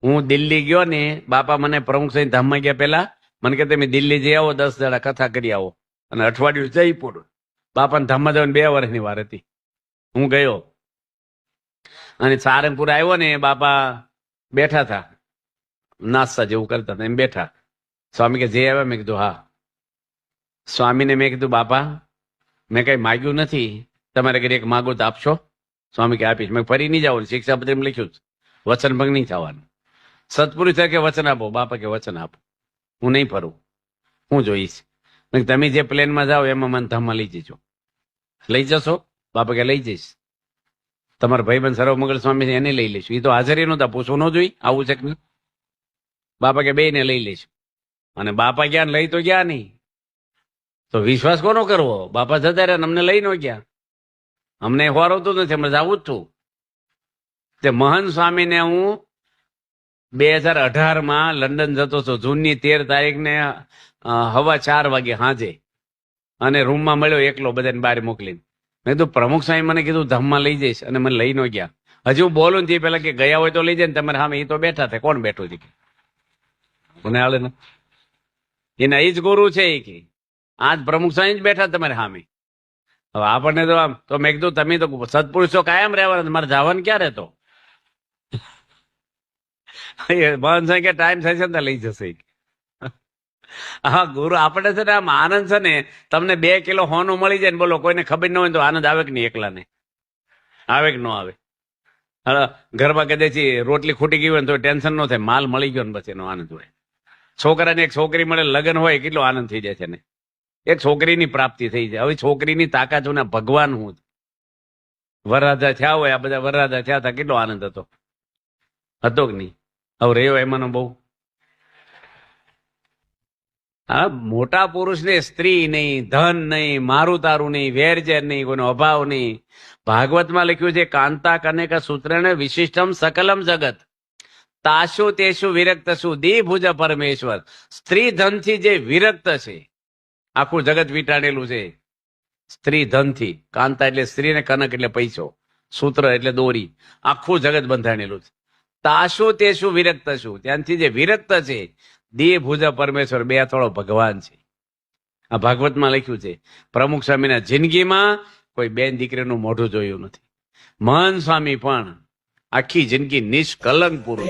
હું દિલ્હી ગયો ને, બાપા મને પ્રમુખ સાહેબ ધામમાં ગયા પેલા મને કે તમે દિલ્હી જઈ આવો, 10 દાડા કથા કરી આવો, અને અઠવાડિયું જયપુર. બાપાને ધામમાં જવાની 2 વર્ષની વાર હતી. હું ગયો અને સારંગપુર આવ્યો ને, બાપા બેઠા હતા, નાસ્તા જેવું કરતા હતા, એમ બેઠા. સ્વામી કે જે આવ્યા? મેં કીધું હા. સ્વામીને મેં કીધું બાપા મેં કઈ માગ્યું નથી, તમારે ઘરે એક માગો તો આપશો? સ્વામી કે આપીશ. મેં ફરી નહીં જવાનું, શિક્ષાપત્રીમાં લખ્યું છે વચન ભંગ નહીં થવાનું. સત્પુરુષ કે વચન આપો. બાપા કે વચન આપો, હું નહીં ફરું, હું જોઈશ. તમે જે પ્લેનમાં જાઓ એમાં મને ધામમાં લઈ જજો. લઈ જશો? બાપા કે લઈ જઈશ. તમારા ભાઈબંધ સર્વમંગળ સ્વામી એને લઈ લઈશું. એ તો હાજરી નહોતા, પૂછવું ન જોઈ આવું છે કે નહીં. બાપા કે બે ને લઈ લઈશું. અને બાપા ગયા લઈ તો ગયા નહીં, તો વિશ્વાસ કોનો કરવો? બાપા જતા રહ્યા, અમને લઈ ન ગયા. અમને હોરવતું નથી, અમે જવું જ છું. તે મહંત સ્વામીને હું 2018માં લંડન જતો હતો, જૂનની 13 તારીખને 4:15 વાગે સાંજે, અને રૂમમાં મળ્યો એકલો, બધાને બહાર મોકલીને. મેં કીધું પ્રમુખ સ્વામી મને કીધું ધામમાં લઈ જઈશ, અને મને લઈ ન ગયા. હજુ હું બોલું ને તે પેલા કે ગયા હોય તો લઈ જાય ને, તમારે સામે એ તો બેઠા હતા. કોણ બેઠું છે? મને હાલે ને, એના એ જ ગુરુ છે. એ કે આજ પ્રમુખ સ્વામી જ બેઠા તમારે સામે. હવે આપણને તો આમ તો મેં કીધું તમે તો સત્પુરુષો કાયમ રહેવાના, મારે જવાનું ક્યારે? તો મહંત કે ટાઈમ થશે ને લઈ જશે. હા ગુરુ આપણે છે ને આમ આનંદ છે ને, તમને 2 કિલો હોનું મળી જાય ને, બોલો કોઈને ખબર ન હોય તો આનંદ આવે કે નહીં? એકલાને આવે કે ન આવે? ઘરમાં કદાચ રોટલી ખૂટી ગઈ હોય ને તો ટેન્શન ન થાય, માલ મળી ગયો ને બસ એનો આનંદ હોય. છોકરાને એક છોકરી મળે, લગ્ન હોય, કેટલો આનંદ થઈ જાય છે ને, એક છોકરીની પ્રાપ્તિ થઈ જાય. હવે છોકરીની તાકાત ને ભગવાન હું વરરાજા થયા હોય, આ બધા વરરાજા થયા હતા, કેટલો આનંદ હતો કે નહીં? હવે રહ્યો એમાંનો બહુ. હા, મોટા પુરુષને સ્ત્રી નહીં, ધન નહીં, મારું તારું નહીં, વેરઝેર નહીં, કોઈનો અભાવ નહીં. ભાગવતમાં લખ્યું છે કાંતા કનેક સૂત્રેણ વિશિષ્ટમ સકલમ જગત તાશુ તેશુ વિરક્તશુ દીભુજ પરમેશ્વર. સ્ત્રી ધનથી જે વિરક્ત છે, આખું જગત વીટાડેલું છે સ્ત્રી ધનથી. કાંતા એટલે સ્ત્રી ને કનક એટલે પૈસો, સૂત્ર એટલે દોરી, આખું જગત બંધાણેલું છે. તાશુ તેશુ વિરક્તશુ, ત્યાંથી જે વિરક્ત છે, દેહ ભુજ પરમેશ્વર, 2 થોડો ભગવાન છે. આ ભાગવતમાં લખ્યું છે. પ્રમુખ સ્વામીના જિંદગીમાં કોઈ બેન દીકરીનું મોઢું જોયું નથી. મહંત સ્વામી પણ આખી જિંદગી નિષ્કલંક પુરુષ.